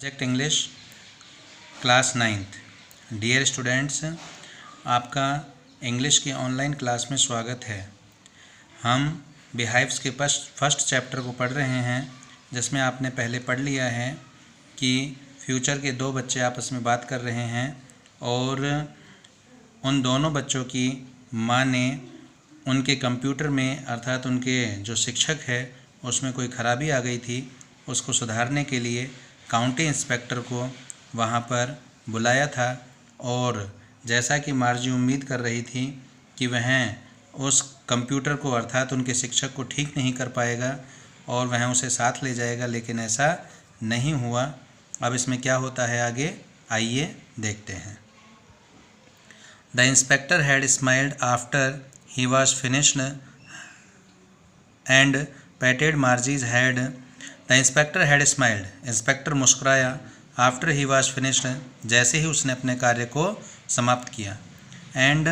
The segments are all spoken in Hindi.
Subject English class 9th। Dear students, आपका इंग्लिश की ऑनलाइन क्लास में स्वागत है। हम बिहाइव्स के फर्स्ट चैप्टर को पढ़ रहे हैं, जिसमें आपने पहले पढ़ लिया है कि फ्यूचर के दो बच्चे आपस में बात कर रहे हैं और उन दोनों बच्चों की माँ ने उनके कंप्यूटर में अर्थात उनके जो शिक्षक है उसमें कोई ख़राबी आ गई थी। उसको सुधारने के लिए काउंटी इंस्पेक्टर को वहाँ पर बुलाया था और जैसा कि मार्जी उम्मीद कर रही थी कि वह उस कंप्यूटर को अर्थात उनके शिक्षक को ठीक नहीं कर पाएगा और वह उसे साथ ले जाएगा, लेकिन ऐसा नहीं हुआ। अब इसमें क्या होता है आगे, आइए देखते हैं। The inspector had smiled after he was finished and patted Margie's head. The inspector had smiled, inspector मुस्कुराया, आफ्टर ही वॉज फिनिश्ड, जैसे ही उसने अपने कार्य को समाप्त किया, एंड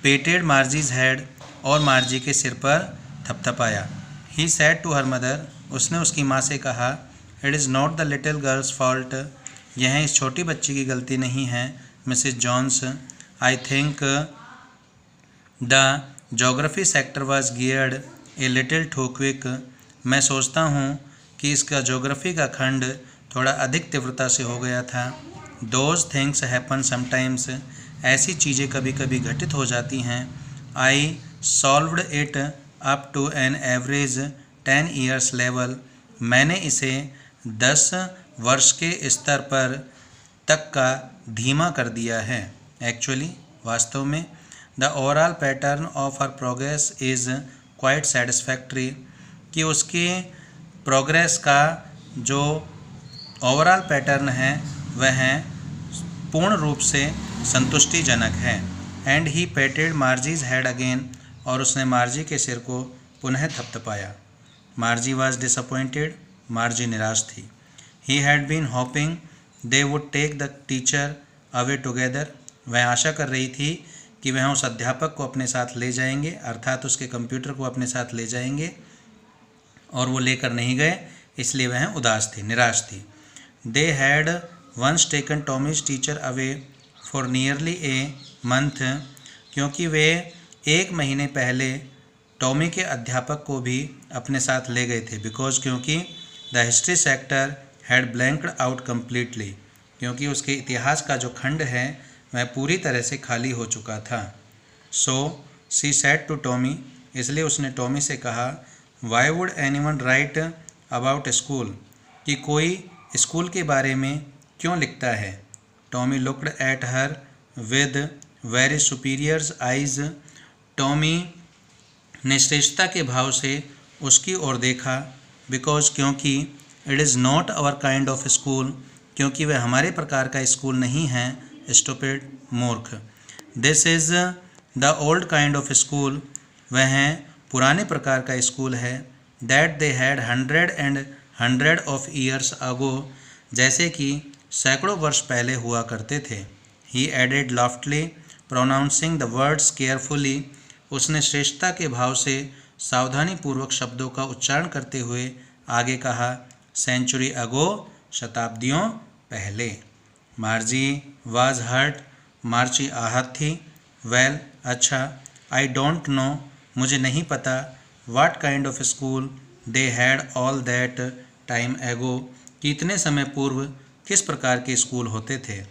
पेटेड मार्जीज हेड, और मार्जी के सिर पर थपथपाया। He said to her mother, उसने उसकी माँ से कहा, it is not the little girl's fault, यह इस छोटी बच्ची की गलती नहीं है Mrs Jones. I think the geography sector was geared a little too quick, मैं सोचता हूँ कि इसका ज्योग्राफी का खंड थोड़ा अधिक तीव्रता से हो गया था। दोज थिंग्स हैपन समटाइम्स, ऐसी चीज़ें कभी कभी घटित हो जाती हैं। I solved it up to an average 10 years level, मैंने इसे 10 वर्ष के स्तर पर तक का धीमा कर दिया है। एक्चुअली, वास्तव में, the overall pattern of her progress is quite satisfactory, कि उसके प्रोग्रेस का जो ओवरऑल पैटर्न है वह पूर्ण रूप से संतुष्टिजनक है। एंड ही पेटेड मार्जीज हेड अगेन, और उसने मार्जी के सिर को पुनः थपथपाया। मार्जी वॉज डिसअपॉइंटेड, मार्जी निराश थी। He had been hoping they would take the teacher away together, वह आशा कर रही थी कि वह उस अध्यापक को अपने साथ ले जाएंगे, अर्थात उसके कंप्यूटर को अपने साथ ले जाएंगे, और वो लेकर नहीं गए, इसलिए वह उदास थी, निराश थी। They had once taken Tommy's teacher away for nearly a month, क्योंकि वे 1 महीने पहले टॉमी के अध्यापक को भी अपने साथ ले गए थे। बिकॉज, क्योंकि the history sector had blanked out completely, क्योंकि उसके इतिहास का जो खंड है वह पूरी तरह से खाली हो चुका था। सो सी सेड टू टॉमी, इसलिए उसने टॉमी से कहा, why would anyone right about school, कि कोई स्कूल के बारे में क्यों लिखता है। Tommy looked at her with very superiors eyes, Tommy ने श्रेष्ठता के भाव से उसकी ओर देखा। बिकॉज, क्योंकि it is not our kind of school, क्योंकि वह हमारे प्रकार का स्कूल नहीं है। स्टूपिड, मूर्ख। This is the old kind of school, वह पुराने प्रकार का स्कूल है। That they had 100 of years ago, जैसे कि सैकड़ों वर्ष पहले हुआ करते थे। He added loftily, pronouncing the words carefully, उसने श्रेष्ठता के भाव से सावधानीपूर्वक शब्दों का उच्चारण करते हुए आगे कहा, सेंचुरी अगो, शताब्दियों पहले। मार्जी वाज हर्ट, मार्ची आहत थी। वेल, अच्छा। आई डोंट नो, मुझे नहीं पता। What kind of school they had all that time एगो, कि इतने समय पूर्व किस प्रकार के स्कूल होते थे।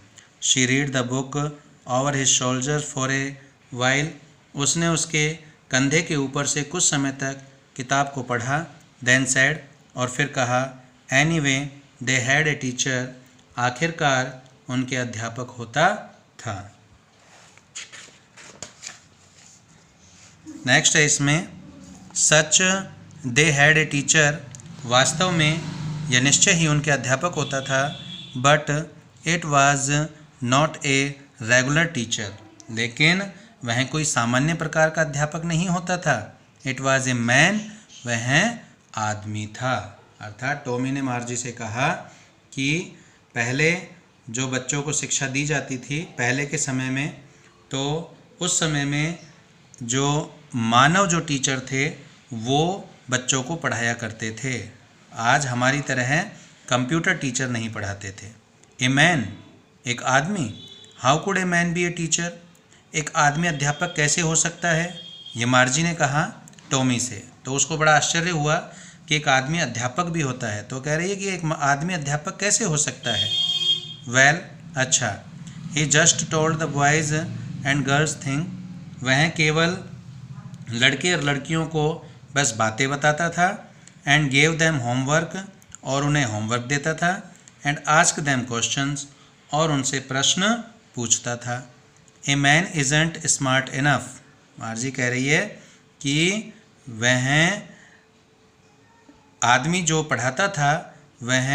She read the book over his shoulder for a while, उसने उसके कंधे के ऊपर से कुछ समय तक किताब को पढ़ा। देन सैड, और फिर कहा, anyway they had a teacher, आखिरकार उनके अध्यापक होता था। नेक्स्ट है इसमें, सच दे हैड ए टीचर, वास्तव में यह निश्चय ही उनके अध्यापक होता था। But it was not a regular teacher, लेकिन वह कोई सामान्य प्रकार का अध्यापक नहीं होता था। इट वाज ए मैन, वह आदमी था। अर्थात टॉमी ने मार्जी से कहा कि पहले जो बच्चों को शिक्षा दी जाती थी पहले के समय में, तो उस समय में जो मानव जो टीचर थे वो बच्चों को पढ़ाया करते थे। आज हमारी तरह कंप्यूटर टीचर नहीं पढ़ाते थे। ए मैन, एक आदमी। How could a man B a teacher, एक आदमी अध्यापक कैसे हो सकता है, ये मार्जी ने कहा टॉमी से। तो उसको बड़ा आश्चर्य हुआ कि एक आदमी अध्यापक भी होता है। तो कह रही है कि एक आदमी अध्यापक कैसे हो सकता है। वेल, अच्छा। He just told the boys and girls thing, वह केवल लड़के और लड़कियों को बस बातें बताता था। एंड गेव देम होमवर्क, और उन्हें होमवर्क देता था। एंड आस्क देम क्वेश्चंस, और उनसे प्रश्न पूछता था। A man isn't smart enough, मार्जी कह रही है कि वह आदमी जो पढ़ाता था वह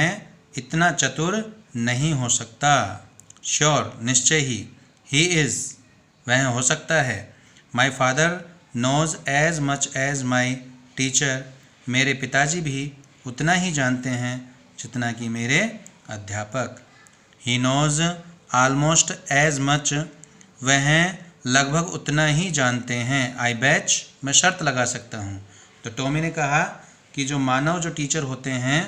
इतना चतुर नहीं हो सकता। श्योर, निश्चय ही इज़, वह हो सकता है। My father knows as much as my teacher, मेरे पिताजी भी उतना ही जानते हैं जितना कि मेरे अध्यापक। He knows almost as much, वह लगभग उतना ही जानते हैं। आई बैच, मैं शर्त लगा सकता हूँ। तो टॉमी ने कहा कि जो मानव जो टीचर होते हैं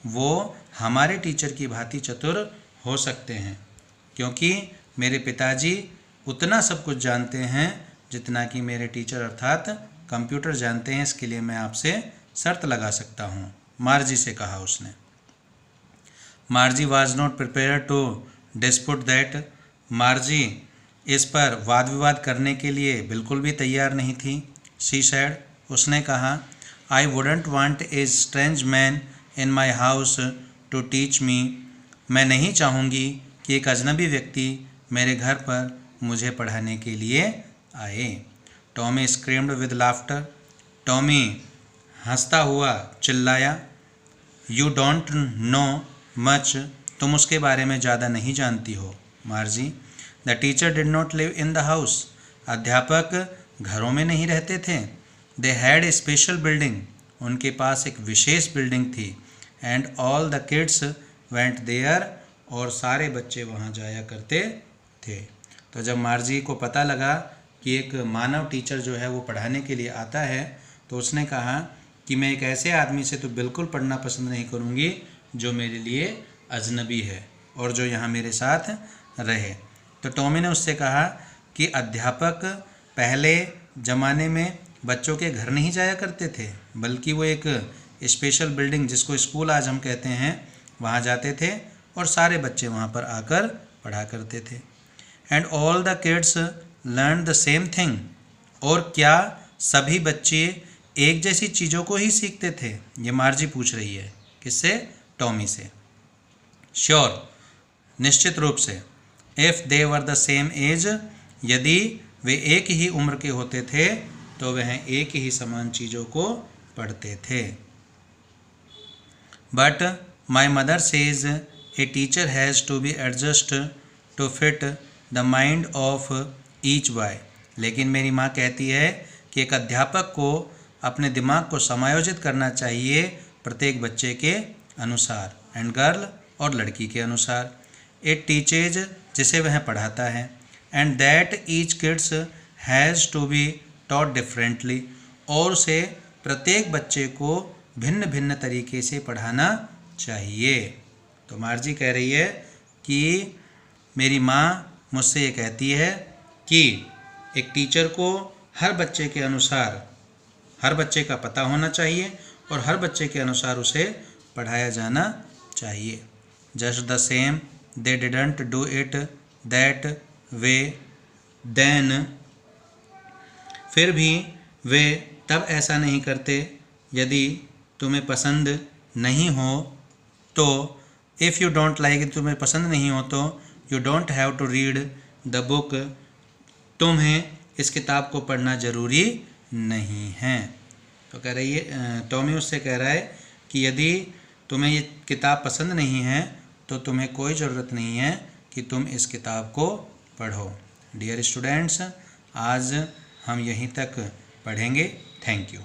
वो हमारे टीचर की भांति चतुर हो सकते हैं, क्योंकि मेरे पिताजी उतना सब कुछ जानते हैं जितना कि मेरे टीचर अर्थात कंप्यूटर जानते हैं। इसके लिए मैं आपसे शर्त लगा सकता हूँ, मार्जी से कहा उसने। Margie was not prepared to dispute that, Margie इस पर वाद विवाद करने के लिए बिल्कुल भी तैयार नहीं थी। शी सेड, उसने कहा, I wouldn't want a strange man in my house to teach me, मैं नहीं चाहूँगी कि एक अजनबी व्यक्ति मेरे घर पर मुझे पढ़ाने के लिए आए। Tommy screamed with laughter, Tommy हंसता हुआ चिल्लाया। यू डोंट नो मच, तुम उसके बारे में ज़्यादा नहीं जानती हो। Margie, the teacher did not live in the house, अध्यापक घरों में नहीं रहते थे। They had a special building, उनके पास एक विशेष बिल्डिंग थी। And all the kids went there, और सारे बच्चे वहाँ जाया करते थे। तो जब मार्जी को पता लगा कि एक मानव टीचर जो है वो पढ़ाने के लिए आता है, तो उसने कहा कि मैं एक ऐसे आदमी से तो बिल्कुल पढ़ना पसंद नहीं करूँगी जो मेरे लिए अजनबी है और जो यहाँ मेरे साथ रहे। तो टॉमी ने उससे कहा कि अध्यापक पहले ज़माने में बच्चों के घर नहीं जाया करते थे, बल्कि वो एक स्पेशल बिल्डिंग जिसको स्कूल आज हम कहते हैं वहाँ जाते थे और सारे बच्चे वहाँ पर आकर पढ़ा करते थे। And all the kids learn the same thing, और क्या सभी बच्चे एक जैसी चीज़ों को ही सीखते थे, ये मार्जी पूछ रही है। किससे? टॉमी से। श्योर, निश्चित रूप से। If they were the same age, यदि वे एक ही उम्र के होते थे तो वह एक ही समान चीज़ों को पढ़ते थे। But my mother says a teacher has to be adjust to fit the mind of each boy, लेकिन मेरी माँ कहती है कि एक अध्यापक को अपने दिमाग को समायोजित करना चाहिए प्रत्येक बच्चे के अनुसार, एंड गर्ल, और लड़की के अनुसार। इट टीचेज, जिसे वह पढ़ाता है। And that each kids has to be taught differently, और उसे प्रत्येक बच्चे को भिन्न भिन्न तरीके से पढ़ाना चाहिए। तो मार्जी कह रही है कि मेरी माँ मुझसे ये कहती है कि एक टीचर को हर बच्चे के अनुसार, हर बच्चे का पता होना चाहिए और हर बच्चे के अनुसार उसे पढ़ाया जाना चाहिए। Just the same they didn't do it that way then, फिर भी वे तब ऐसा नहीं करते यदि तुम्हें पसंद नहीं हो तो। इफ़ यू डोंट लाइक, तुम्हें पसंद नहीं हो तो you don't have to read the book, तुम्हें इस किताब को पढ़ना ज़रूरी नहीं है। तो कह रही है, टॉमी उससे कह रहा है कि यदि तुम्हें ये किताब पसंद नहीं है तो तुम्हें कोई ज़रूरत नहीं है कि तुम इस किताब को पढ़ो। डियर स्टूडेंट्स, आज हम यहीं तक पढ़ेंगे। Thank you.